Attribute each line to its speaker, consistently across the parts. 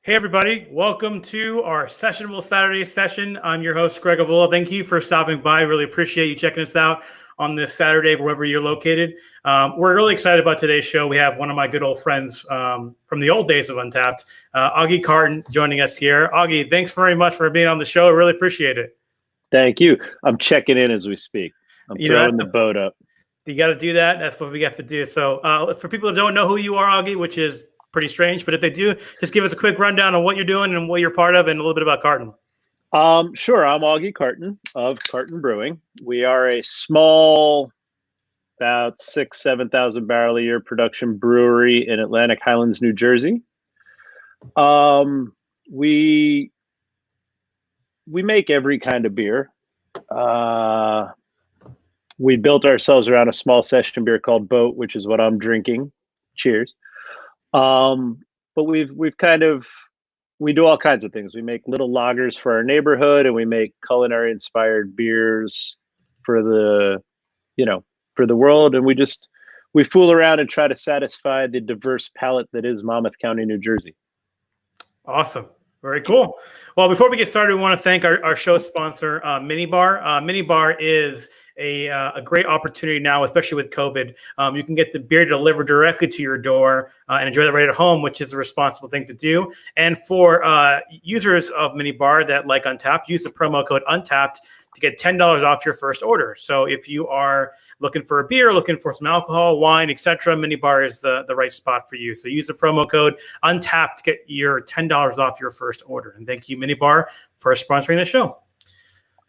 Speaker 1: Hey, everybody. Welcome to our Sessionable Saturdays session. I'm your host, Greg Avola. Thank you for stopping by. Really appreciate you checking us out on this Saturday, wherever you're located. We're really excited about today's show. We have one of my good old friends from the old days of Untapped, Augie Carton, joining us here. Augie, thanks very much for being on the show. I really appreciate it.
Speaker 2: Thank you. I'm checking in as we speak. I'm throwing the boat up.
Speaker 1: You got to do that. That's what we got to do. So for people that don't know who you are, Augie, which is pretty strange, but if they do, just give us a quick rundown on what you're doing and what you're part of and a little bit about Carton.
Speaker 2: Sure. I'm Augie Carton of Carton Brewing. We are a small, about 7,000 barrel a year production brewery in Atlantic Highlands, New Jersey. We make every kind of beer. We built ourselves around a small session beer called Boat, which is what I'm drinking. Cheers. But we do all kinds of things. We make little lagers for our neighborhood, and we make culinary inspired beers for the world. And we fool around and try to satisfy the diverse palate that is Monmouth County, New Jersey.
Speaker 1: Awesome. Very cool. Well, before we get started, we want to thank our show sponsor, Minibar. Minibar is a great opportunity now, especially with COVID. You can get the beer delivered directly to your door and enjoy that right at home, which is a responsible thing to do. And for users of Minibar that like Untapped, use the promo code Untapped to get $10 off your first order. So if you are looking for a beer, looking for some alcohol, wine, etc., Minibar is the right spot for you. So use the promo code Untapped to get your $10 off your first order. And thank you, Minibar, for sponsoring the show.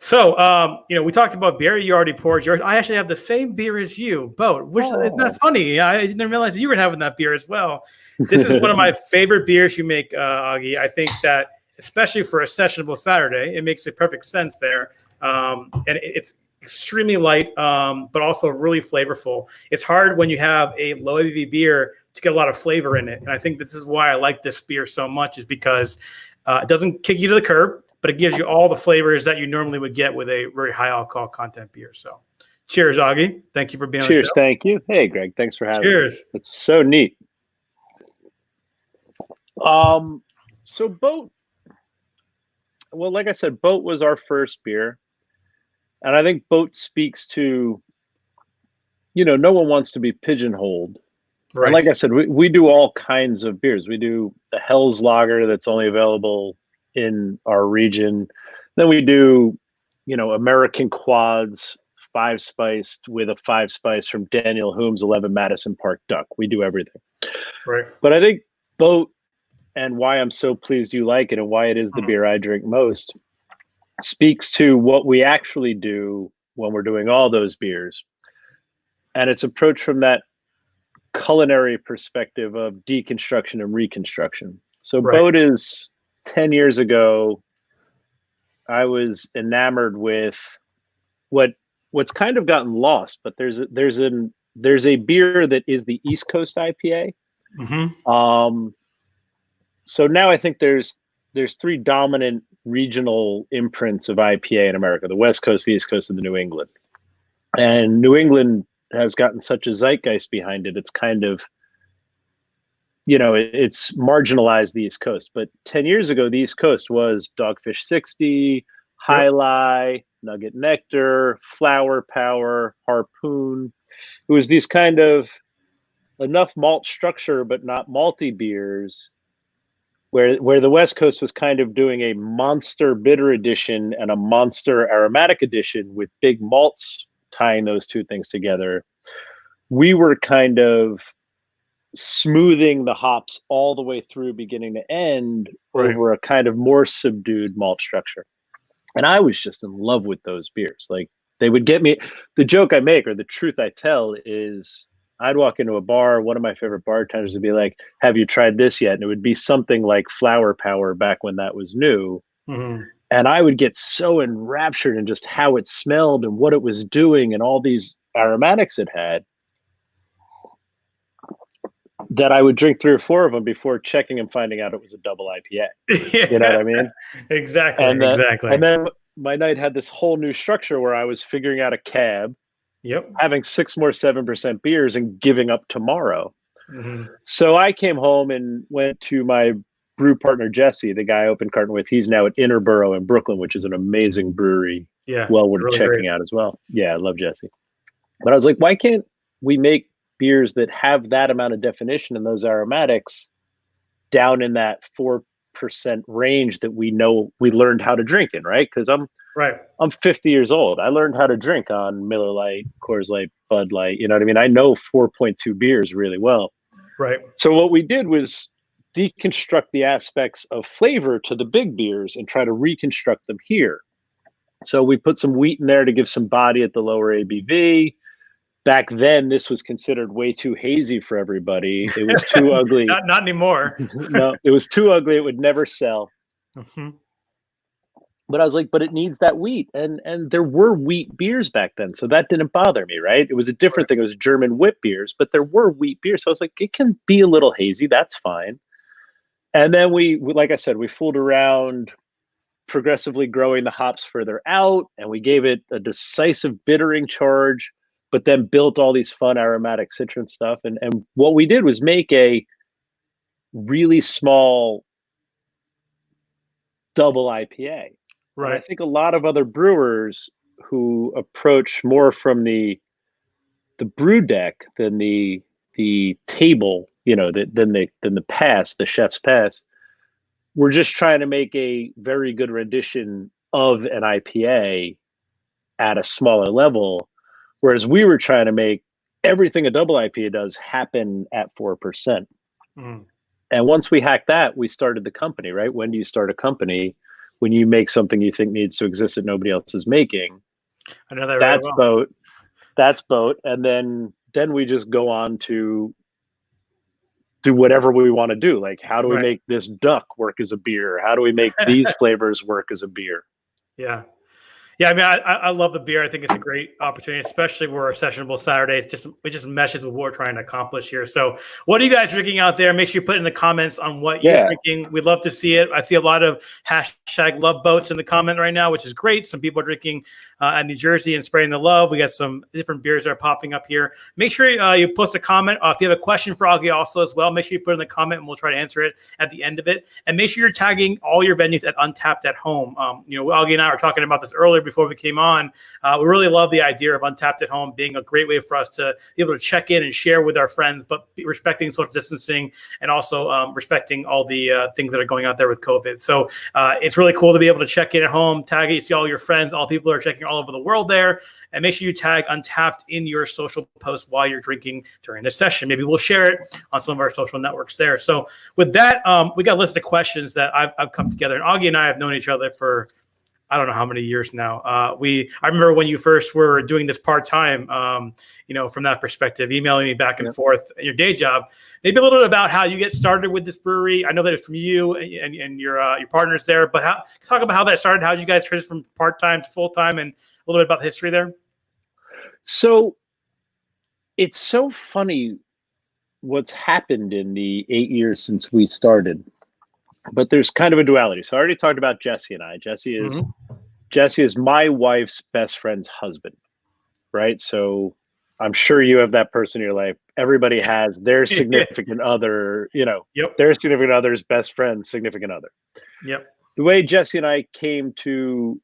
Speaker 1: So, we talked about beer. You already poured yours. I actually have the same beer as you, Boat, which isn't that funny? I didn't realize you were having that beer as well. This is one of my favorite beers you make, Augie. I think that, especially for a sessionable Saturday, it makes a perfect sense there. And it's extremely light, but also really flavorful. It's hard when you have a low ABV beer to get a lot of flavor in it. And I think this is why I like this beer so much, is because it doesn't kick you to the curb, but it gives you all the flavors that you normally would get with a very high alcohol content beer. So cheers, Augie. Thank you for being on the show.
Speaker 2: Cheers. Thank you. Hey, Greg. Thanks for having me.
Speaker 1: Cheers.
Speaker 2: It's so neat. So Boat, well, like I said, Boat was our first beer. And I think Boat speaks to, no one wants to be pigeonholed. Right. And like I said, we do all kinds of beers. We do the Hell's Lager that's only available in our region. Then we do, American Quads, 5-spiced with a 5-spice from Daniel Hume's 11 Madison Park Duck. We do everything.
Speaker 1: Right.
Speaker 2: But I think Boat, and why I'm so pleased you like it and why it is the beer I drink most, speaks to what we actually do when we're doing all those beers. And it's approached from that culinary perspective of deconstruction and reconstruction. So right. Boat is 10 years ago, I was enamored with what's kind of gotten lost, but there's a beer that is the East Coast IPA. Mm-hmm. So now I think there's 3 dominant regional imprints of IPA in America: the West Coast, the East Coast, and the New England. And New England has gotten such a zeitgeist behind it. It's kind of, it's marginalized the East Coast. But 10 years ago, the East Coast was Dogfish 60, High Lie, Nugget Nectar, Flower Power, Harpoon. It was these kind of enough malt structure, but not malty beers, where the West Coast was kind of doing a monster bitter edition and a monster aromatic edition with big malts tying those two things together. We were kind of smoothing the hops all the way through beginning to end over a kind of more subdued malt structure. And I was just in love with those beers. Like, they would get me. The joke I make, or the truth I tell, is I'd walk into a bar, one of my favorite bartenders would be like, "Have you tried this yet?" And it would be something like Flower Power back when that was new. Mm-hmm. And I would get so enraptured in just how it smelled and what it was doing and all these aromatics it had, that I would drink 3 or 4 of them before checking and finding out it was a double IPA.
Speaker 1: Yeah,
Speaker 2: you know what I mean?
Speaker 1: Exactly.
Speaker 2: Exactly. And then my night had this whole new structure where I was figuring out a cab, having 6 more 7% beers and giving up tomorrow. Mm-hmm. So I came home and went to my brew partner, Jesse, the guy I opened Carton with, he's now at Interborough in Brooklyn, which is an amazing brewery.
Speaker 1: Yeah,
Speaker 2: Well worth
Speaker 1: really
Speaker 2: checking
Speaker 1: great.
Speaker 2: out as well. Yeah, I love Jesse. But I was like, why can't we make beers that have that amount of definition and those aromatics down in that 4% range that we know we learned how to drink in, right? Because
Speaker 1: Right.
Speaker 2: I'm 50 years old. I learned how to drink on Miller Lite, Coors Light, Bud Light. You know what I mean? I know 4.2 beers really well.
Speaker 1: Right.
Speaker 2: So what we did was deconstruct the aspects of flavor to the big beers and try to reconstruct them here. So we put some wheat in there to give some body at the lower ABV. Back then, this was considered way too hazy for everybody. It was too ugly.
Speaker 1: Not anymore.
Speaker 2: No, it was too ugly. It would never sell.
Speaker 1: Mm-hmm.
Speaker 2: But I was like, but it needs that wheat. And there were wheat beers back then. So that didn't bother me, right? It was a different thing. It was German wheat beers, but there were wheat beers. So I was like, it can be a little hazy. That's fine. And then we like I said, we fooled around progressively growing the hops further out, and we gave it a decisive bittering charge, but then built all these fun aromatic citrus stuff. And what we did was make a really small double IPA.
Speaker 1: Right.
Speaker 2: And I think a lot of other brewers who approach more from the brew deck than the table, you know, than the pass, the chef's pass, we're just trying to make a very good rendition of an IPA at a smaller level, whereas we were trying to make everything a double IPA does happen at 4%.
Speaker 1: Mm.
Speaker 2: And once we hacked that, we started the company, right? When do you start a company? When you make something you think needs to exist that nobody else is making.
Speaker 1: I know that
Speaker 2: That's
Speaker 1: really well.
Speaker 2: That's boat. And then we just go on to do whatever we want to do. Like, how do we make this duck work as a beer? How do we make these flavors work as a beer?
Speaker 1: Yeah. Yeah, I mean, I love the beer. I think it's a great opportunity, especially where our Sessionable Saturdays it just meshes with what we're trying to accomplish here. So, what are you guys drinking out there? Make sure you put in the comments on what you're drinking. We'd love to see it. I see a lot of hashtag love boats in the comment right now, which is great. Some people are drinking at New Jersey and spreading the love. We got some different beers that are popping up here. Make sure you post a comment. If you have a question for Augie also as well, make sure you put in the comment and we'll try to answer it at the end of it. And make sure you're tagging all your venues at Untapped at Home. Augie and I were talking about this earlier before we came on. We really love the idea of Untapped at Home being a great way for us to be able to check in and share with our friends, but respecting social distancing and also respecting all the things that are going out there with COVID. So it's really cool to be able to check in at home, tag it, see all your friends, all people are checking all over the world there, and make sure you tag Untapped in your social post while you're drinking during the session. Maybe we'll share it on some of our social networks there. So with that, we got a list of questions that I've come together, and Augie and I have known each other for I don't know how many years now. I remember when you first were doing this part-time, from that perspective, emailing me back and forth in your day job. Maybe a little bit about how you get started with this brewery. I know that it's from you and your partners there, but talk about how that started. How did you guys transition from part-time to full-time, and a little bit about the history there?
Speaker 2: So it's so funny what's happened in the 8 years since we started. But there's kind of a duality. So I already talked about Jesse and I. Jesse is my wife's best friend's husband, right? So I'm sure you have that person in your life. Everybody has their significant other, their significant other's best friend's significant other.
Speaker 1: Yep.
Speaker 2: The way Jesse and I came to,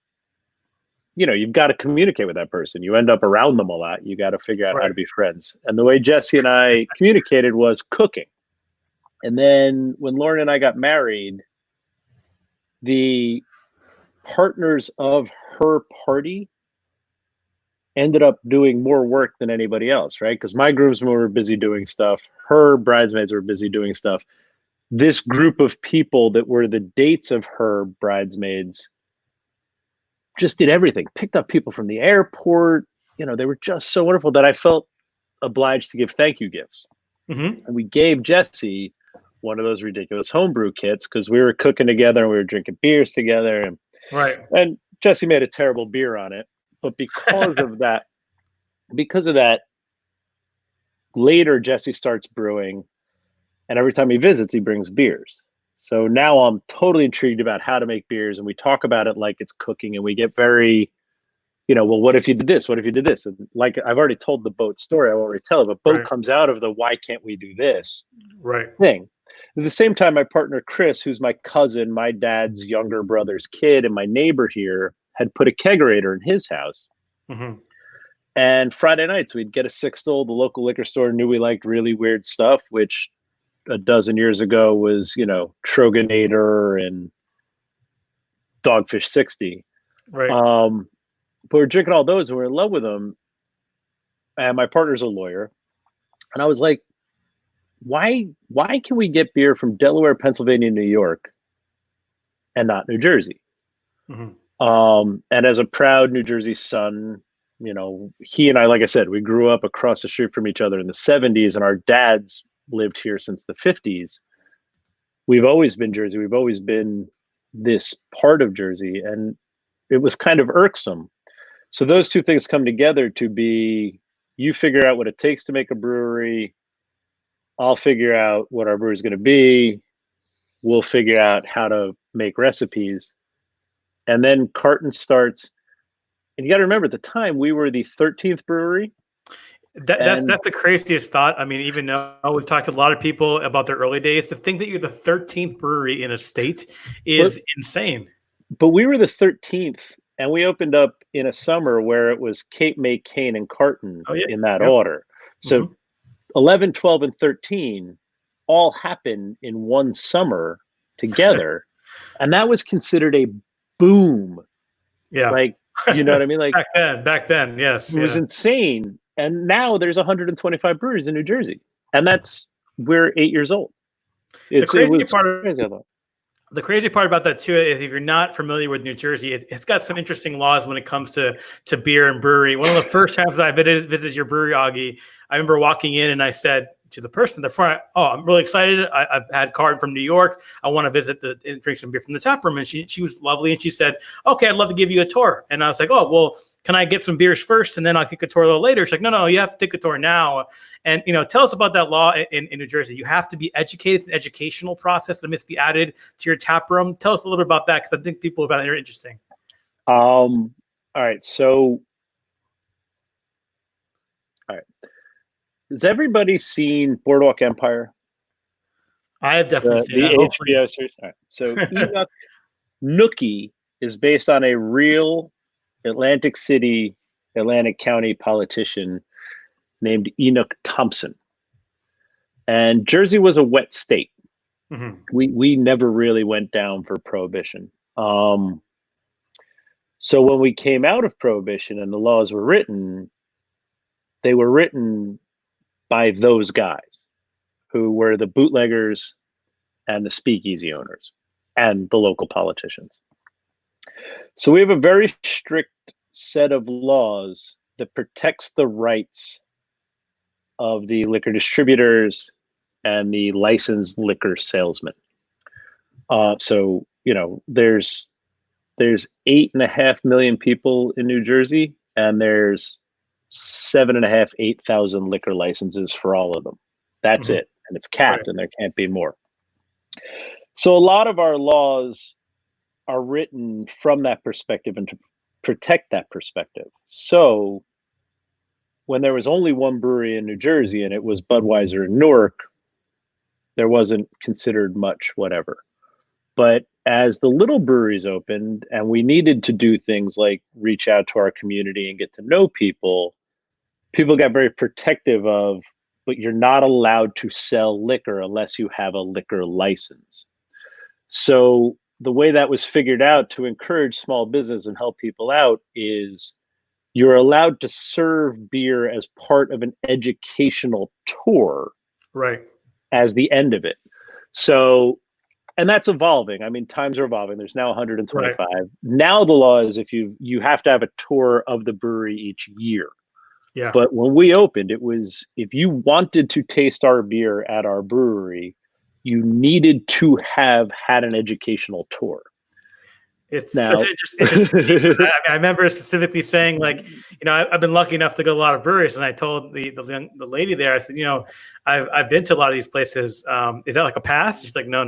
Speaker 2: you've got to communicate with that person. You end up around them a lot. You got to figure out how to be friends. And the way Jesse and I communicated was cooking. And then when Lauren and I got married, the partners of her party ended up doing more work than anybody else, right? Because my groomsmen were busy doing stuff. Her bridesmaids were busy doing stuff. This group of people that were the dates of her bridesmaids just did everything, picked up people from the airport. They were just so wonderful that I felt obliged to give thank you gifts. Mm-hmm. And we gave Jesse one of those ridiculous homebrew kits because we were cooking together and we were drinking beers together. And Jesse made a terrible beer on it. But because of that, later Jesse starts brewing, and every time he visits, he brings beers. So now I'm totally intrigued about how to make beers, and we talk about it like it's cooking, and we get very, well, what if you did this? What if you did this? And like I've already told the boat story, I won't retell it, but boat comes out of the why can't we do this thing. At the same time, my partner Chris, who's my cousin, my dad's younger brother's kid, and my neighbor here, had put a kegerator in his house.
Speaker 1: Mm-hmm.
Speaker 2: And Friday nights, we'd get a sixtel. The local liquor store knew we liked really weird stuff, which a dozen years ago was, Troganator and Dogfish 60.
Speaker 1: Right.
Speaker 2: But we're drinking all those and we're in love with them. And my partner's a lawyer. And I was like, why can we get beer from Delaware, Pennsylvania, New York and not New Jersey?
Speaker 1: Mm-hmm.
Speaker 2: And as a proud New Jersey son, he and I, like I said, we grew up across the street from each other in the 70s, and our dads lived here since the 50s. We've always been Jersey. We've always been this part of Jersey, and it was kind of irksome. So those two things come together to be, you figure out what it takes to make a brewery. I'll figure out what our brewery is going to be. We'll figure out how to make recipes. And then Carton starts. And you got to remember, at the time, we were the 13th brewery.
Speaker 1: That's the craziest thought. I mean, even though we've talked to a lot of people about their early days, to think that you're the 13th brewery in a state is insane.
Speaker 2: But we were the 13th, and we opened up in a summer where it was Cape May, Kane, and Carton in that order. So 11, 12, and 13 all happened in one summer together. And that was considered a boom.
Speaker 1: Yeah.
Speaker 2: Like, you know what I mean? Like
Speaker 1: back then, yes.
Speaker 2: It was insane. And now there's 125 breweries in New Jersey. And we're 8 years old.
Speaker 1: The crazy part about that too is, if you're not familiar with New Jersey, it's got some interesting laws when it comes to beer and brewery. One of the first times I visited your brewery, Augie, I remember walking in and I said to the person at the front, "Oh, I'm really excited. I've had Carton from New York. I want to visit and drink some beer from the tap room." And she was lovely, and she said, "Okay, I'd love to give you a tour." And I was like, "Oh, well, can I get some beers first, and then I'll take a tour a little later?" She's like, "No, you have to take a tour now." And tell us about that law in New Jersey. You have to be educated. It's an educational process that must be added to your tap room. Tell us a little bit about that, because I think people about it are interesting.
Speaker 2: All right. So, has everybody seen Boardwalk Empire?
Speaker 1: I have definitely seen
Speaker 2: the
Speaker 1: that.
Speaker 2: HBO series. All right. So Nookie is based on a real Atlantic City, Atlantic County politician named Enoch Thompson. And Jersey was a wet state. Mm-hmm. We never really went down for Prohibition. So when we came out of Prohibition and the laws were written, they were written by those guys who were the bootleggers and the speakeasy owners and the local politicians. So we have a very strict set of laws that protects the rights of the liquor distributors and the licensed liquor salesmen. So, there's 8.5 million people in New Jersey, and there's 7.5, 8,000 liquor licenses for all of them. That's it. And it's capped, and there can't be more. So a lot of our laws are written from that perspective and to protect that perspective. So when there was only one brewery in New Jersey, and it was Budweiser in Newark, there wasn't considered much whatever. But as the little breweries opened and we needed to do things like reach out to our community and get to know people got very protective of, but you're not allowed to sell liquor unless you have a liquor license. So the way that was figured out to encourage small business and help people out is you're allowed to serve beer as part of an educational tour,
Speaker 1: right,
Speaker 2: as the end of it. So, and that's evolving. I mean, times are evolving. There's now 125. Right. Now the law is if you have to have a tour of the brewery each year.
Speaker 1: Yeah.
Speaker 2: But when we opened, it was, if you wanted to taste our beer at our brewery, you needed to have had an educational tour.
Speaker 1: It's such an interesting. I remember specifically saying, like, I've been lucky enough to go to a lot of breweries, and I told the lady there, I said, I've been to a lot of these places. Is that like a pass? She's like, no.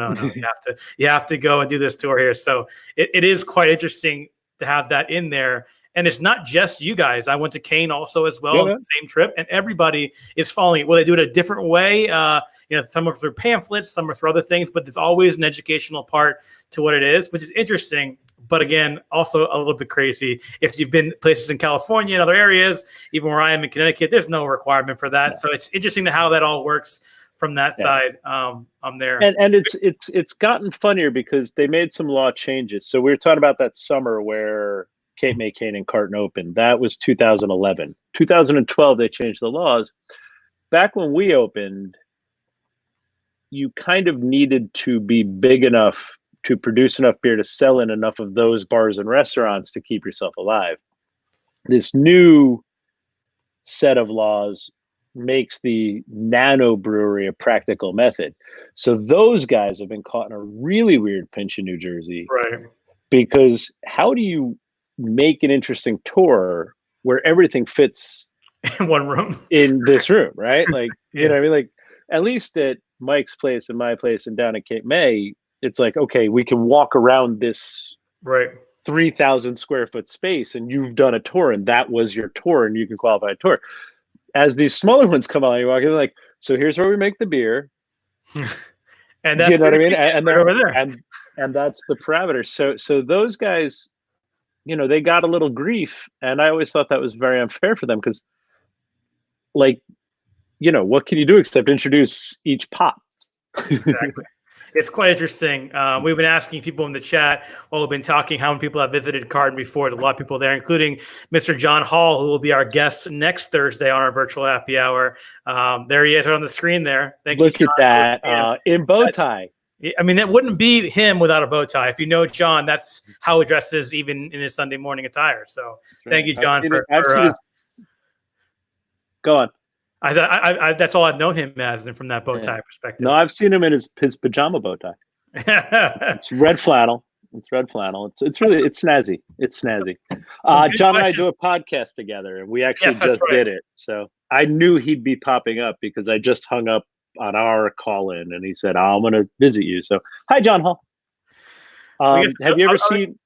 Speaker 1: You have to go and do this tour here. So it is quite interesting to have that in there. And it's not just you guys. I went to Kane also as well
Speaker 2: Yeah,
Speaker 1: on the same trip, and everybody is following it. Well, they do it a different way. Some are through pamphlets, some are through other things, but there's always an educational part to what it is, which is interesting. But again, also a little bit crazy. If you've been places in California and other areas, even where I am in Connecticut, there's no requirement for that. So it's interesting to how that all works from that side. I'm there.
Speaker 2: And it's gotten funnier because they made some law changes. So we were talking about that summer where Cape May, Cane, and Carton opened. That was 2011. 2012, they changed the laws. Back when we opened, you kind of needed to be big enough to produce enough beer to sell in enough of those bars and restaurants to keep yourself alive. This new set of laws makes the nano brewery a practical method. So those guys have been caught in a really weird pinch in New Jersey.
Speaker 1: Right.
Speaker 2: Because how do you make an interesting tour where everything fits
Speaker 1: in one room
Speaker 2: in this room, right? Like,
Speaker 1: Yeah.
Speaker 2: you know what I mean? Like, at least at Mike's place and my place and down at Cape May, it's like, okay, we can walk around this
Speaker 1: right
Speaker 2: 3,000 square foot space and you've done a tour and that was your tour and you can qualify a tour. As these smaller ones come on, you walk in like, so here's where we make the beer.
Speaker 1: And that's,
Speaker 2: you know what I mean? And
Speaker 1: right over there.
Speaker 2: And that's the parameter. So those guys, you know, they got a little grief, and I always thought that was very unfair for them because, like, you know, what can you do except introduce each pop?
Speaker 1: Exactly. It's quite interesting. We've been asking people in the chat while we've been talking how many people have visited Carton before. There's a lot of people there, including Mr. John Hall, who will be our guest next Thursday on our virtual happy hour. There he is on the screen there. Thank you,
Speaker 2: Look at that, in bow tie.
Speaker 1: I mean, that wouldn't be him without a bow tie. If you know John, that's how he dresses even in his Sunday morning attire. So thank you, John.
Speaker 2: Go on.
Speaker 1: I that's all I've known him as, and from that bow tie perspective.
Speaker 2: No, I've seen him in his pajama bow tie. It's red flannel. It's red flannel. It's really snazzy. It's snazzy. John and I do a podcast together, and we actually did it. So I knew he'd be popping up because I just hung up on our call in, and he said, "I'm going to visit you." So hi, John Hall. Have you ever seen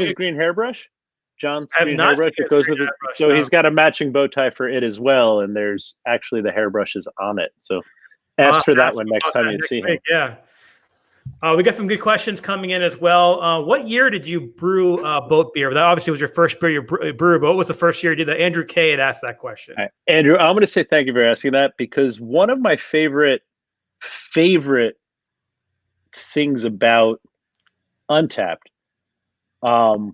Speaker 2: his green hairbrush? John's green hairbrush. It goes with it. So he's got a matching bow tie for it as well, and there's actually the hairbrushes on it. So ask for that one next time you see him.
Speaker 1: Yeah. We got some good questions coming in as well. What year did you brew boat beer? That obviously was your first beer you brewed, but what was the first year you did that? Andrew K had asked that question.
Speaker 2: Right. Andrew, I'm going to say thank you for asking that, because one of my favorite things about Untapped,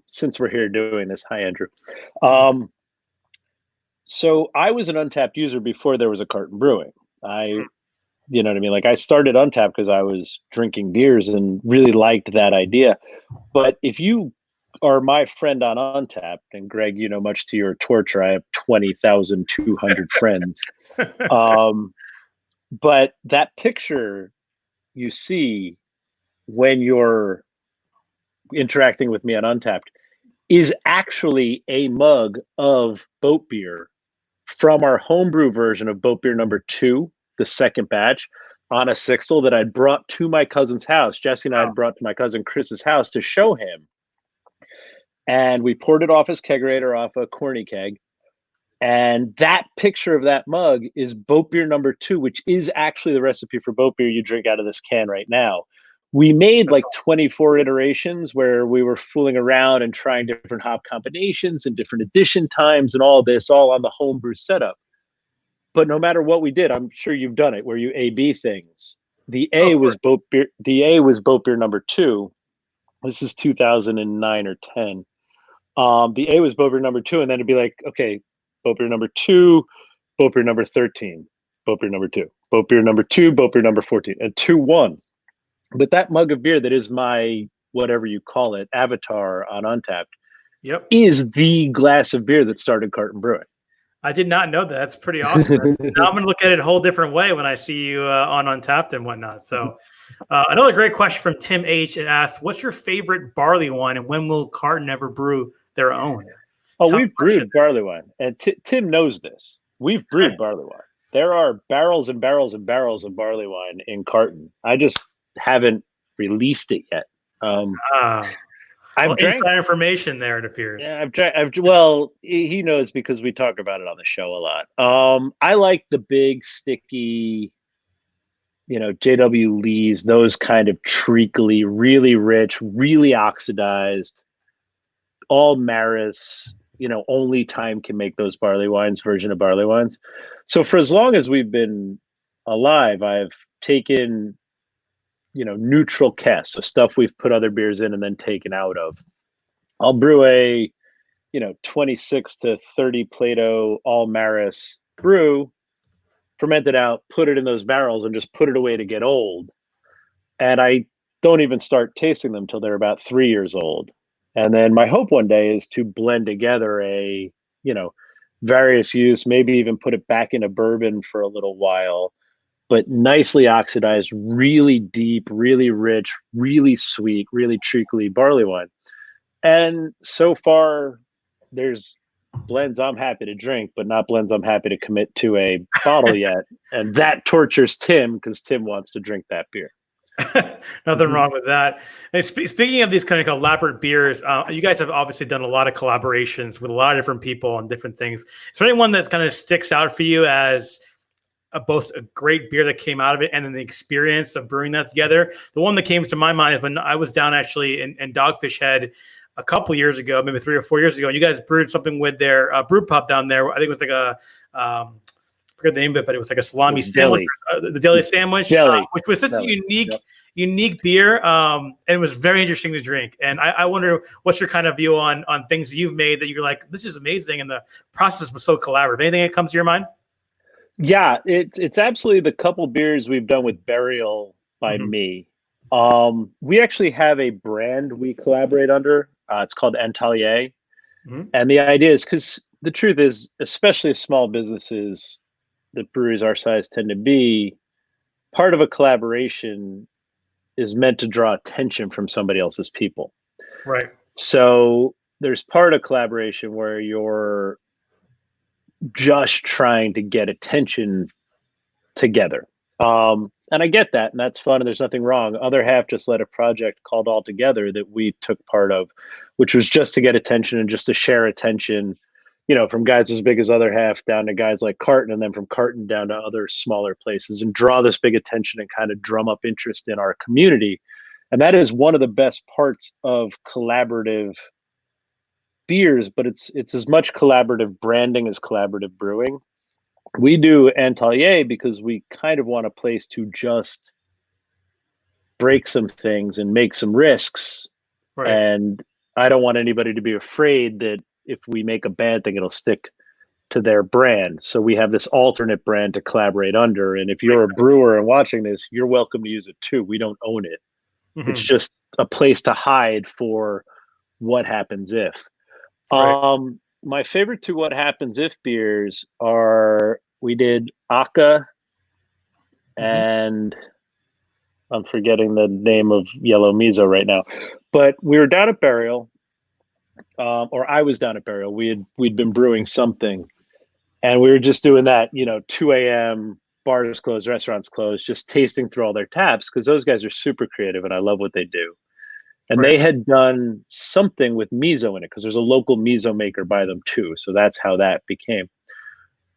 Speaker 2: since we're here doing this, hi Andrew. So I was an Untapped user before there was a Carton Brewing. You know what I mean? Like, I started Untapped because I was drinking beers and really liked that idea. But if you are my friend on Untapped, and Greg, you know, much to your torture, I have 20,200 friends. But that picture you see when you're interacting with me on Untapped is actually a mug of boat beer from our homebrew version of boat beer number 2, the second batch, on a sixtel that I'd brought to my cousin's house. Jesse and I had brought to my cousin Chris's house to show him. And we poured it off his kegerator, off a corny keg. And that picture of that mug is boat beer number 2, which is actually the recipe for boat beer you drink out of this can right now. We made like 24 iterations where we were fooling around and trying different hop combinations and different addition times and all this, all on the homebrew setup. But no matter what we did, I'm sure you've done it, where you A/B things. The A was boat beer. The A was boat beer number 2. This is 2009 or 10. The A was boat beer number 2, and then it'd be like, okay, boat beer number 2, boat beer number 13, boat beer number 2, boat beer number 2, boat beer number 14, and 2-1. But that mug of beer that is my, whatever you call it, avatar on Untapped, is the glass of beer that started Carton Brewing.
Speaker 1: I did not know that. That's pretty awesome. Now I'm going to look at it a whole different way when I see you on Untapped and whatnot. So another great question from Tim H. It asks, what's your favorite barley wine, and when will Carton ever brew their own?
Speaker 2: Oh, we've brewed barley wine. And Tim knows this. We've brewed barley wine. There are barrels and barrels and barrels of barley wine in Carton. I just haven't released it yet. I've drank.
Speaker 1: Inside information there, it appears.
Speaker 2: Yeah, well, he knows because we talk about it on the show a lot. I like the big, sticky, JW Lee's, those kind of treacly, really rich, really oxidized, all Maris, only time can make those barley wines, version of barley wines. So for as long as we've been alive, I've taken, neutral cask, so stuff we've put other beers in and then taken out of. I'll brew a, 26 to 30 Plato all Maris brew, ferment it out, put it in those barrels, and just put it away to get old. And I don't even start tasting them till they're about 3 years old. And then my hope one day is to blend together a, various use, maybe even put it back into bourbon for a little while, but nicely oxidized, really deep, really rich, really sweet, really treacly barley wine. And so far, there's blends I'm happy to drink, but not blends I'm happy to commit to a bottle yet. And that tortures Tim because Tim wants to drink that beer.
Speaker 1: Nothing wrong with that. And speaking of these kind of elaborate beers, you guys have obviously done a lot of collaborations with a lot of different people on different things. Is there anyone that kind of sticks out for you as both a great beer that came out of it and then the experience of brewing that together? The one that came to my mind is when I was down actually in Dogfish Head a couple years ago, maybe 3 or 4 years ago, and you guys brewed something with their brew pub down there. I think it was like a I forget the name of it, but it was like a salami sandwich, the deli sandwich, which was such a unique beer, and it was very interesting to drink. And I wonder what's your kind of view on things you've made that you're like, this is amazing, and the process was so collaborative. Anything that comes to your mind?
Speaker 2: Yeah, it's absolutely the couple beers we've done with Burial by me. We actually have a brand we collaborate under. It's called Antalier. And the idea is, because the truth is, especially small businesses that breweries our size tend to be, part of a collaboration is meant to draw attention from somebody else's people.
Speaker 1: Right.
Speaker 2: So there's part of collaboration where you're just trying to get attention together. And I get that, and that's fun, and there's nothing wrong. Other half just led a project called All Together that we took part of, which was just to get attention and just to share attention, from guys as big as Other Half down to guys like Carton, and then from Carton down to other smaller places, and draw this big attention and kind of drum up interest in our community. And that is one of the best parts of collaborative beers, but it's as much collaborative branding as collaborative brewing. We do Antalier because we kind of want a place to just break some things and make some risks. Right. And I don't want anybody to be afraid that if we make a bad thing, it'll stick to their brand. So we have this alternate brand to collaborate under. And if you're a brewer and watching this, you're welcome to use it too. We don't own it. It's just a place to hide for what happens if. Right. My favorite two What Happens If beers are, we did Aka and I'm forgetting the name of Yellow Miso right now, but we were down at Burial, or I was down at Burial. We'd been brewing something, and we were just doing that, 2 a.m., bars closed, restaurants closed, just tasting through all their taps, because those guys are super creative and I love what they do. And They had done something with miso in it, because there's a local miso maker by them too. So that's how that became.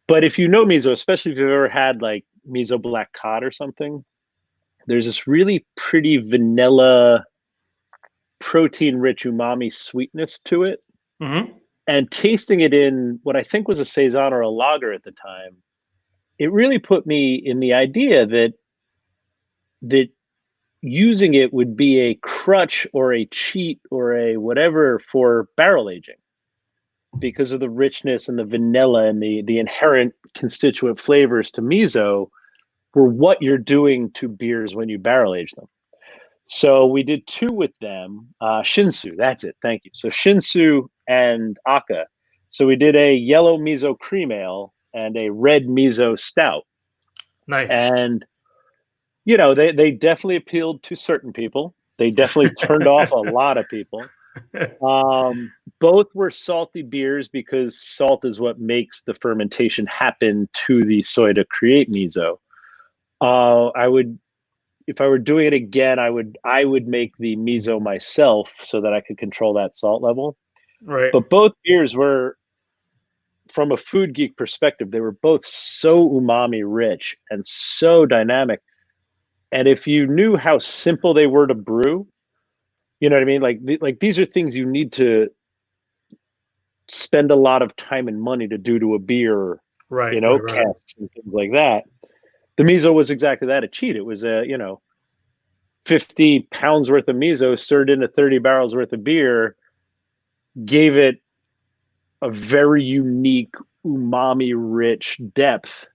Speaker 2: But if you know miso, especially if you've ever had like miso black cod or something, there's this really pretty vanilla, protein-rich umami sweetness to it. And tasting it in what I think was a Saison or a lager at the time, it really put me in the idea that using it would be a crutch or a cheat or a whatever for barrel aging, because of the richness and the vanilla and the inherent constituent flavors to miso were what you're doing to beers when you barrel age them. So we did two with them. Shinsu, that's it. Thank you. So Shinsu and Aka. So we did a yellow miso cream ale and a red miso stout.
Speaker 1: Nice.
Speaker 2: And they definitely appealed to certain people. They definitely turned off a lot of people. Both were salty beers because salt is what makes the fermentation happen to the soy to create miso. I would if I were doing it again, I would make the miso myself so that I could control that salt level.
Speaker 1: Right.
Speaker 2: But both beers were, from a food geek perspective, they were both so umami rich and so dynamic. And if you knew how simple they were to brew, you know what I mean? Like these are things you need to spend a lot of time and money to do to a beer,
Speaker 1: Right. Right.
Speaker 2: casks and things like that. The miso was exactly that, a cheat. It was a, 50 pounds worth of miso stirred into 30 barrels worth of beer, gave it a very unique umami rich depth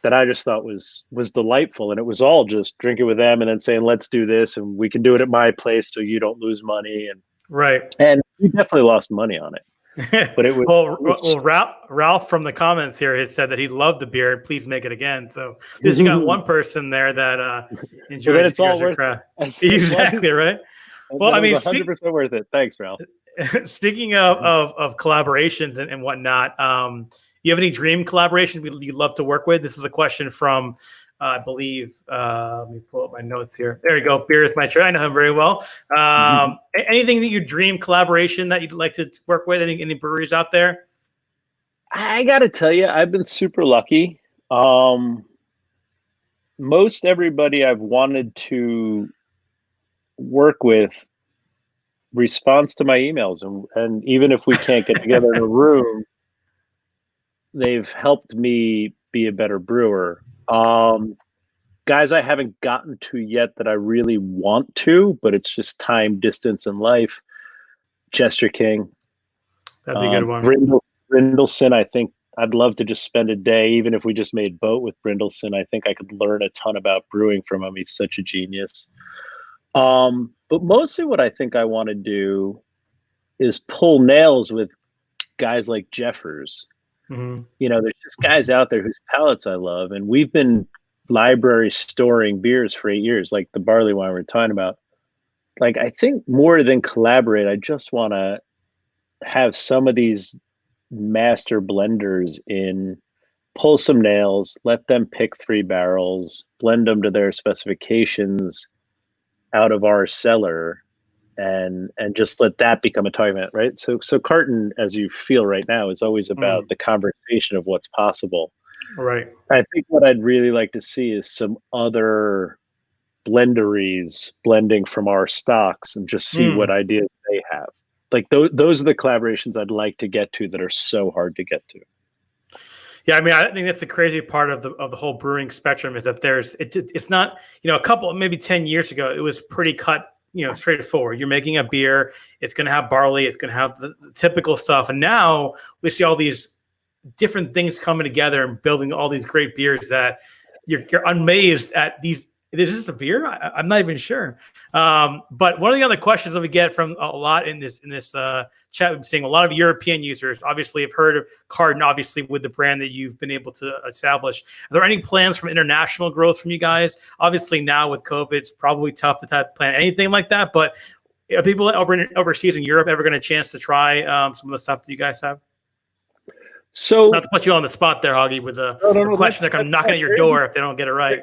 Speaker 2: that I just thought was delightful. And it was all just drinking with them and then saying, let's do this and we can do it at my place so you don't lose money.
Speaker 1: Right.
Speaker 2: And we definitely lost money on it. But it was,
Speaker 1: well, Ralph from the comments here has said that he loved the beer. Please make it again. So you got one person there that enjoys
Speaker 2: it's all worth it.
Speaker 1: Exactly, right?
Speaker 2: Well, I mean, 100% worth it. Thanks, Ralph.
Speaker 1: Speaking of collaborations and whatnot, you have any dream collaborations you'd love to work with? This was a question from, I believe, let me pull up my notes here. There you go. Beer with my tray. I know him very well. Anything that you dream collaboration that you'd like to work with? Any breweries out there?
Speaker 2: I got to tell you, I've been super lucky. Most everybody I've wanted to work with responds to my emails, and even if we can't get together in a room, they've helped me be a better brewer. Guys I haven't gotten to yet that I really want to, but it's just time, distance, and life. Chester King.
Speaker 1: That'd be a good one.
Speaker 2: Brindleson, I think I'd love to just spend a day, even if we just made boat with Brindleson. I think I could learn a ton about brewing from him. He's such a genius. But mostly what I think I want to do is pull nails with guys like Jeffers.
Speaker 1: Mm-hmm.
Speaker 2: There's just guys out there whose palates I love, and we've been library storing beers for 8 years, like the barley wine we're talking about. Like, I think more than collaborate, I just want to have some of these master blenders pull some nails, let them pick 3 barrels, blend them to their specifications out of our cellar, and just let that become a target, right? So Carton, as you feel right now, is always about the conversation of what's possible.
Speaker 1: Right.
Speaker 2: I think what I'd really like to see is some other blenderies blending from our stocks and just see what ideas they have. Like those are the collaborations I'd like to get to that are so hard to get to.
Speaker 1: Yeah, I mean, I think that's the crazy part of the whole brewing spectrum is that it's not, a couple, maybe 10 years ago, it was pretty cut, straightforward. You're making a beer, it's going to have barley, it's going to have the typical stuff. And now we see all these different things coming together and building all these great beers that you're amazed at these. Is this a beer? I'm not even sure. But one of the other questions that we get from a lot in this chat, we've been seeing a lot of European users obviously have heard of Carton, obviously with the brand that you've been able to establish. Are there any plans from international growth from you guys? Obviously now with COVID, it's probably tough to plan anything like that. But are people overseas in Europe ever going to chance to try some of the stuff that you guys have?
Speaker 2: So
Speaker 1: not to put you on the spot there, Augie, with a question that I'm knocking at your door if they don't get it right.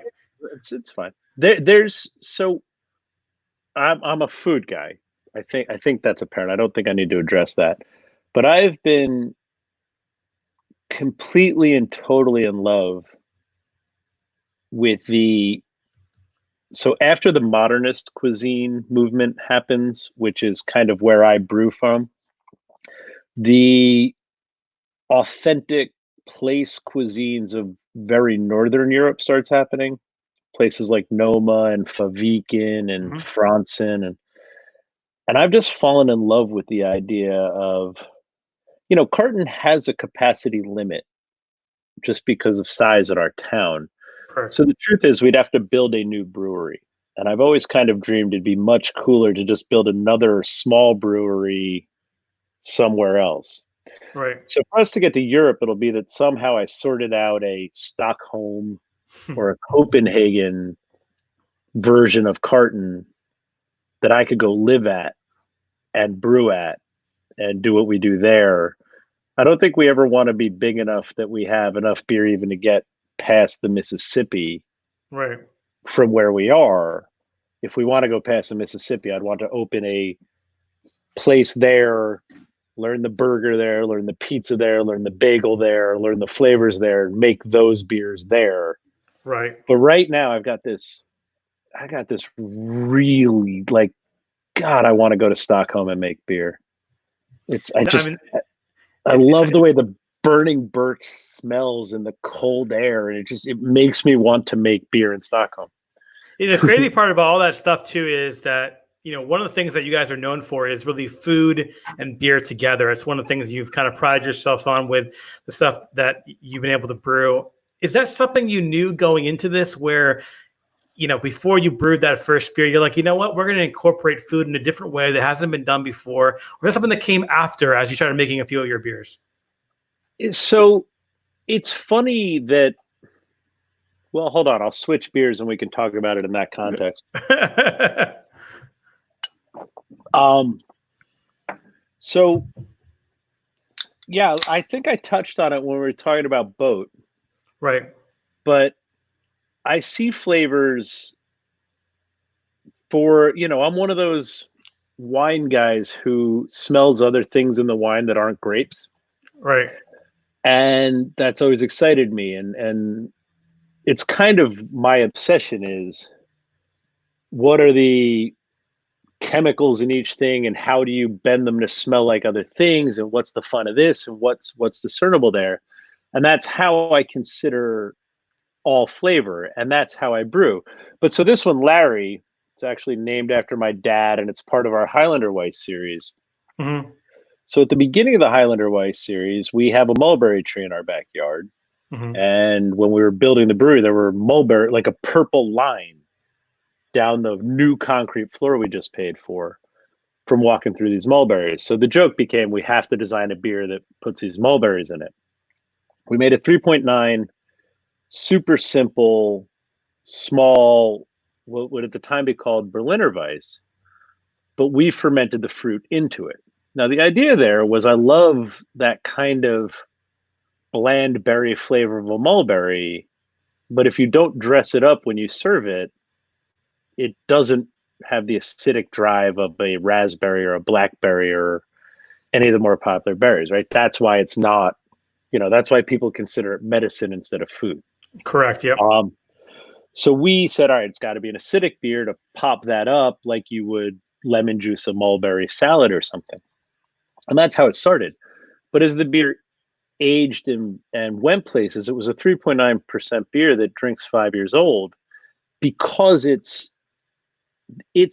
Speaker 2: It's fine. I'm a food guy. I think that's apparent. I don't think I need to address that. But I've been completely and totally in love with so after the modernist cuisine movement happens, which is kind of where I brew from, the authentic place cuisines of very northern Europe starts happening. Places like Noma and Faviken and Franzen, and I've just fallen in love with the idea of, Carton has a capacity limit just because of size at our town.
Speaker 1: Perfect.
Speaker 2: So the truth is we'd have to build a new brewery. And I've always kind of dreamed it'd be much cooler to just build another small brewery somewhere else.
Speaker 1: Right.
Speaker 2: So for us to get to Europe, it'll be that somehow I sorted out a Stockholm or a Copenhagen version of Carton that I could go live at and brew at and do what we do there. I don't think we ever want to be big enough that we have enough beer even to get past the Mississippi.
Speaker 1: Right.
Speaker 2: from where we are, if we want to go past the Mississippi, I'd want to open a place there, learn the burger there, learn the pizza there, learn the bagel there, learn the flavors there, make those beers there.
Speaker 1: Right.
Speaker 2: But right now I got this really like, God, I want to go to Stockholm and make beer.
Speaker 1: No, I mean,
Speaker 2: I love the way the burning birch smells in the cold air, and it makes me want to make beer in Stockholm.
Speaker 1: the crazy part about all that stuff too is that, one of the things that you guys are known for is really food and beer together. It's one of the things you've kind of prided yourself on with the stuff that you've been able to brew. Is that something you knew going into this where, before you brewed that first beer, you're like, you know what, we're going to incorporate food in a different way that hasn't been done before? Or is something that came after as you started making a few of your beers?
Speaker 2: So it's funny that, well, hold on, I'll switch beers and we can talk about it in that context. So yeah, I think I touched on it when we were talking about boat.
Speaker 1: Right.
Speaker 2: But I see flavors for, I'm one of those wine guys who smells other things in the wine that aren't grapes.
Speaker 1: Right.
Speaker 2: And that's always excited me. And it's kind of my obsession is, what are the chemicals in each thing and how do you bend them to smell like other things, and what's the fun of this, and what's discernible there. And that's how I consider all flavor, and that's how I brew. But so this one, Larry, it's actually named after my dad, and it's part of our Highlander Weiss series.
Speaker 1: Mm-hmm.
Speaker 2: So at the beginning of the Highlander Weiss series, we have a mulberry tree in our backyard.
Speaker 1: Mm-hmm.
Speaker 2: And when we were building the brewery, there were mulberry, like a purple line down the new concrete floor we just paid for from walking through these mulberries. So the joke became, we have to design a beer that puts these mulberries in it. We made a 3.9, super simple, small, what would at the time be called Berliner Weiss, but we fermented the fruit into it. Now, the idea there was, I love that kind of bland berry flavor of a mulberry, but if you don't dress it up when you serve it, it doesn't have the acidic drive of a raspberry or a blackberry or any of the more popular berries, right? That's why it's not, that's why people consider it medicine instead of food.
Speaker 1: Correct. Yep.
Speaker 2: So we said, all right, it's got to be an acidic beer to pop that up like you would lemon juice a mulberry salad or something. And that's how it started. But as the beer aged and went places, it was a 3.9% beer that drinks 5 years old, because its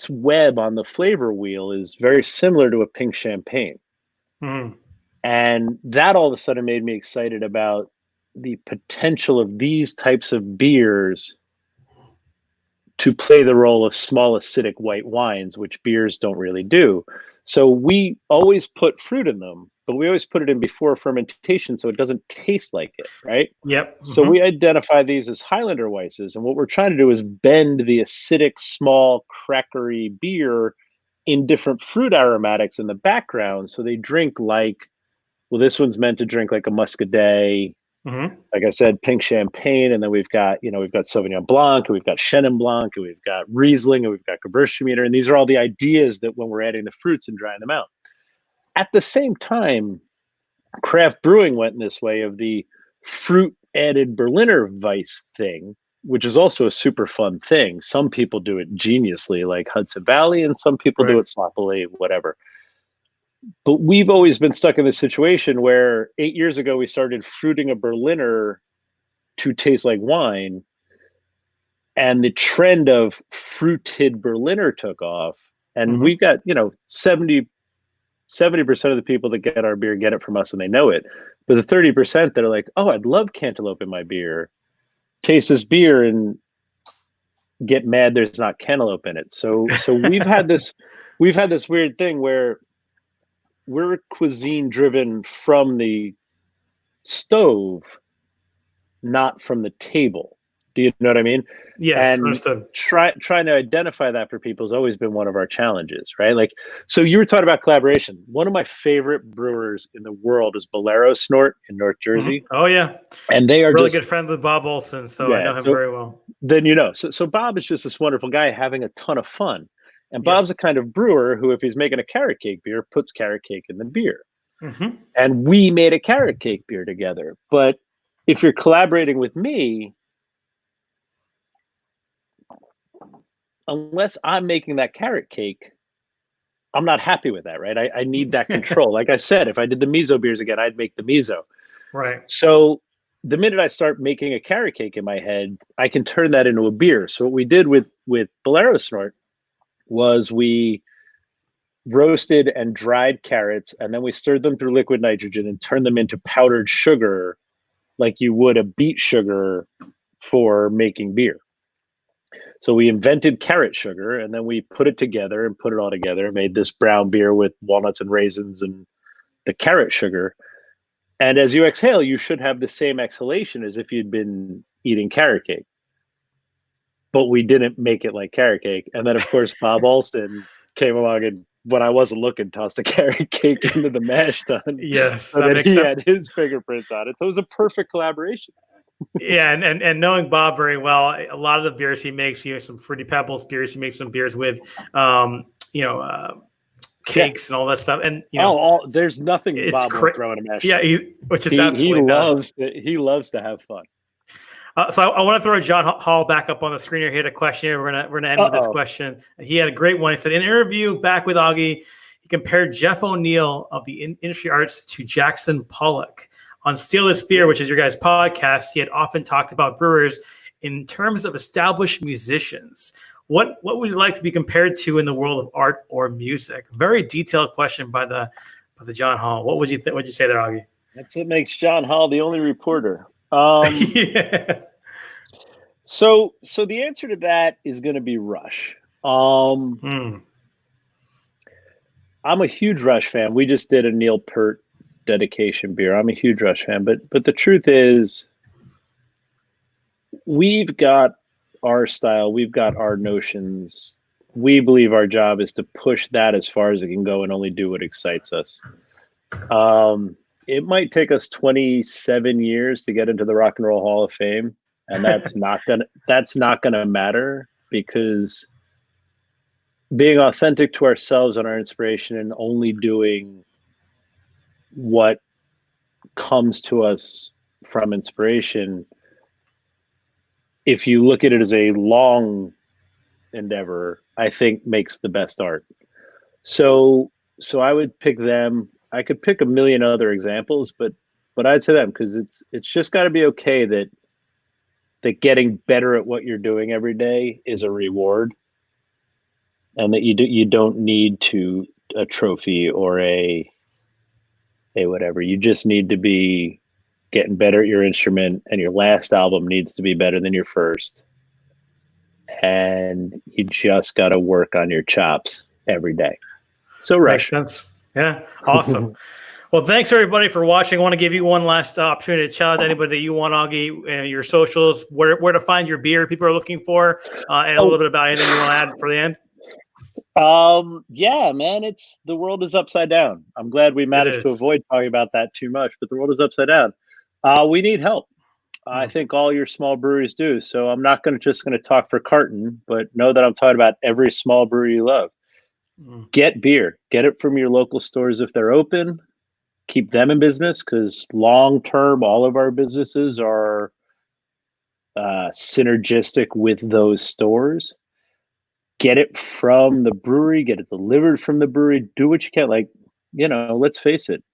Speaker 2: web on the flavor wheel is very similar to a pink champagne.
Speaker 1: Mm-hmm.
Speaker 2: And that all of a sudden made me excited about the potential of these types of beers to play the role of small acidic white wines, which beers don't really do. So we always put fruit in them, but we always put it in before fermentation so it doesn't taste like it, right?
Speaker 1: Yep.
Speaker 2: So we identify these as Highlander Weisses, and what we're trying to do is bend the acidic, small, crackery beer in different fruit aromatics in the background, so they drink like, well, this one's meant to drink like a Muscadet, like I said, pink champagne, and then we've got Sauvignon Blanc, and we've got Chenin Blanc, and we've got Riesling, and we've got Gewürztraminer, and these are all the ideas that when we're adding the fruits and drying them out. At the same time, craft brewing went in this way of the fruit added Berliner Weiss thing, which is also a super fun thing. Some people do it geniusly, like Hudson Valley, and some people do it sloppily, whatever. But we've always been stuck in this situation where 8 years ago, we started fruiting a Berliner to taste like wine. And the trend of fruited Berliner took off. And we've got, 70% of the people that get our beer get it from us and they know it. But the 30% that are like, oh, I'd love cantaloupe in my beer, taste this beer and get mad there's not cantaloupe in it. So we've had this weird thing where we're cuisine driven from the stove, not from the table. Do you know what I mean?
Speaker 1: Yes,
Speaker 2: And
Speaker 1: understood.
Speaker 2: trying to identify that for people has always been one of our challenges, right? Like, so you were talking about collaboration. One of my favorite brewers in the world is Bolero Snort in North Jersey,
Speaker 1: Oh yeah,
Speaker 2: and they are
Speaker 1: really
Speaker 2: just
Speaker 1: good friend with Bob Olson, so I
Speaker 2: yeah.
Speaker 1: know him
Speaker 2: So
Speaker 1: very well.
Speaker 2: then you know, so Bob is just this wonderful guy having a ton of fun, and
Speaker 1: Yes.
Speaker 2: Bob's a kind of brewer who, if he's making a carrot cake beer, puts carrot cake in the beer.
Speaker 1: Hmm.
Speaker 2: And we made a carrot cake beer together. But if you're collaborating with me, unless I'm making that carrot cake, I'm not happy with that, right? I need that control. Like I said, if I did the miso beers again, I'd make the miso.
Speaker 1: Right.
Speaker 2: So the minute I start making a carrot cake in my head, I can turn that into a beer. So what we did with Bolero Snort was we roasted and dried carrots, and then we stirred them through liquid nitrogen and turned them into powdered sugar, like you would a beet sugar for making beer. So we invented carrot sugar, and then we put it together and put it all together, made this brown beer with walnuts and raisins and the carrot sugar. And as you exhale, you should have the same exhalation as if you'd been eating carrot cake. But we didn't make it like carrot cake. And then, of course, Bob Alston came along and, when I wasn't looking, tossed a carrot cake into the mash tun.
Speaker 1: Yes,
Speaker 2: So
Speaker 1: that
Speaker 2: that
Speaker 1: makes
Speaker 2: he
Speaker 1: sense.
Speaker 2: had his fingerprints on it. So it was a perfect collaboration.
Speaker 1: Yeah, and knowing Bob very well, a lot of the beers he makes, some Fruity Pebbles beers. He makes some beers with, you know, cakes and all that stuff. And
Speaker 2: There's nothing
Speaker 1: it's
Speaker 2: Bob won't throw in a mash
Speaker 1: yeah,
Speaker 2: tun.
Speaker 1: which is
Speaker 2: He
Speaker 1: absolutely nuts.
Speaker 2: loves to have fun.
Speaker 1: So I want to throw John Hall back up on the screen here. He had a question. We're gonna end with this question. He had a great one. He said, in an interview back with Augie, he compared Jeff O'Neill of the Industry Arts to Jackson Pollock. On Steal This Beer, which is your guys' podcast, he had often talked about brewers in terms of established musicians. What would you like to be compared to in the world of art or music? Very detailed question by the John Hall. What would you What'd you say there, Augie?
Speaker 2: That's what makes John Hall the only reporter.
Speaker 1: Yeah.
Speaker 2: So the answer to that is going to be Rush. I'm a huge Rush fan. We just did a Neil Peart dedication beer. I'm a huge Rush fan, but the truth is, we've got our style, we've got our notions. We believe our job is to push that as far as it can go and only do what excites us. It might take us 27 years to get into the Rock and Roll Hall of Fame, and that's not gonna matter, because being authentic to ourselves and our inspiration and only doing what comes to us from inspiration, if you look at it as a long endeavor, I think makes the best art. So I would pick them. I could pick a million other examples, but I'd say them, because it's just got to be okay that getting better at what you're doing every day is a reward, and that you don't need a trophy or a whatever. You just need to be getting better at your instrument, and your last album needs to be better than your first. And you just got to work on your chops every day. So Rush.
Speaker 1: Makes sense. Yeah. Awesome. Well, thanks everybody for watching. I want to give you one last opportunity to shout out to anybody that you want, Augie, your socials, where to find your beer people are looking for, and a little bit about anything you want to add for the end.
Speaker 2: Yeah, man, the world is upside down. I'm glad we managed to avoid talking about that too much, but the world is upside down. We need help. I think all your small breweries do. So I'm not just going to talk for Carton, but know that I'm talking about every small brewery you love. Get beer. Get it from your local stores if they're open. Keep them in business, because long term, all of our businesses are synergistic with those stores. Get it from the brewery, get it delivered from the brewery, do what you can. Like, let's face it,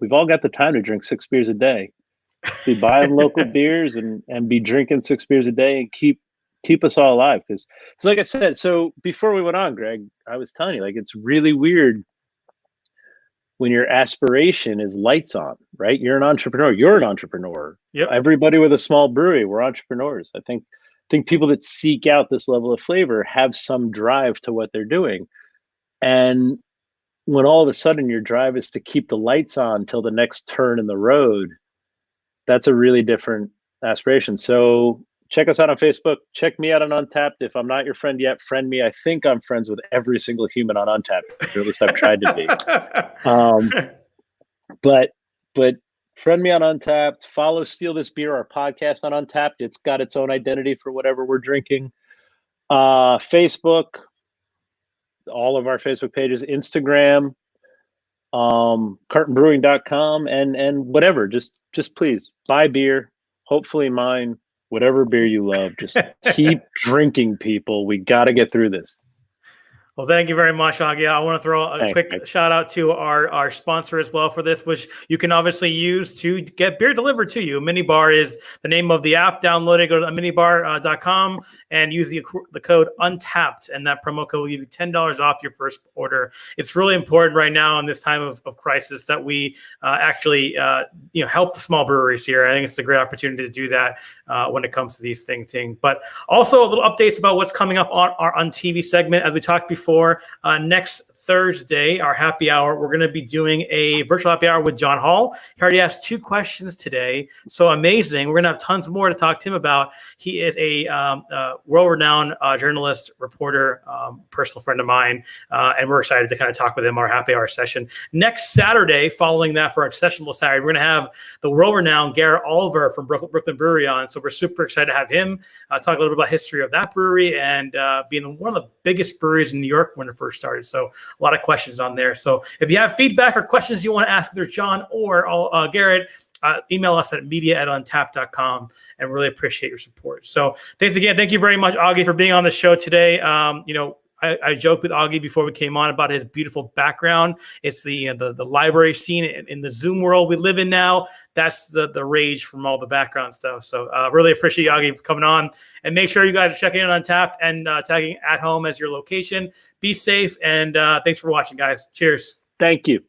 Speaker 2: we've all got the time to drink 6 beers a day. Be buying local beers and be drinking 6 beers a day, and keep us all alive. Because it's like I said, so before we went on, Greg, I was telling you, like, it's really weird when your aspiration is lights on, right? You're an entrepreneur. Yep. Everybody with a small brewery, we're entrepreneurs. I think people that seek out this level of flavor have some drive to what they're doing. And when all of a sudden your drive is to keep the lights on till the next turn in the road, that's a really different aspiration. So check us out on Facebook. Check me out on Untapped. If I'm not your friend yet, friend me. I think I'm friends with every single human on Untapped, or at least I've tried to be. But friend me on Untapped. Follow Steal This Beer, our podcast on Untapped. It's got its own identity for whatever we're drinking. Facebook, all of our Facebook pages, Instagram, cartonbrewing.com, and whatever. Just please buy beer, hopefully mine, whatever beer you love. Just keep drinking, people. We got to get through this.
Speaker 1: Well, thank you very much, Augie. I want to throw a quick shout out to our sponsor as well for this, which you can obviously use to get beer delivered to you. Minibar is the name of the app. Download it, go to minibar.com and use the code UNTAPPED, and that promo code will give you $10 off your first order. It's really important right now in this time of crisis that we actually help the small breweries here. I think it's a great opportunity to do that when it comes to these things. But also a little updates about what's coming up on our on TV segment. As we talked before, next Thursday, our happy hour, we're going to be doing a virtual happy hour with John Hall. He already asked 2 questions today. So amazing. We're going to have tons more to talk to him about. He is a world-renowned journalist, reporter, personal friend of mine. And we're excited to kind of talk with him our happy hour session. Next Saturday, following that for our Sessionable Saturday, we're going to have the world-renowned Garrett Oliver from Brooklyn Brewery on. So we're super excited to have him talk a little bit about history of that brewery and being one of the biggest breweries in New York when it first started. So a lot of questions on there. So if you have feedback or questions you want to ask either John or Garrett, email us at media@untapped.com, and really appreciate your support. So thanks again. Thank you very much, Augie, for being on the show today. I joked with Augie before we came on about his beautiful background. It's the library scene in the Zoom world we live in now. That's the rage from all the background stuff. So really appreciate Augie for coming on. And make sure you guys are checking in on Untapped and tagging At Home as your location. Be safe, and thanks for watching, guys. Cheers.
Speaker 2: Thank you.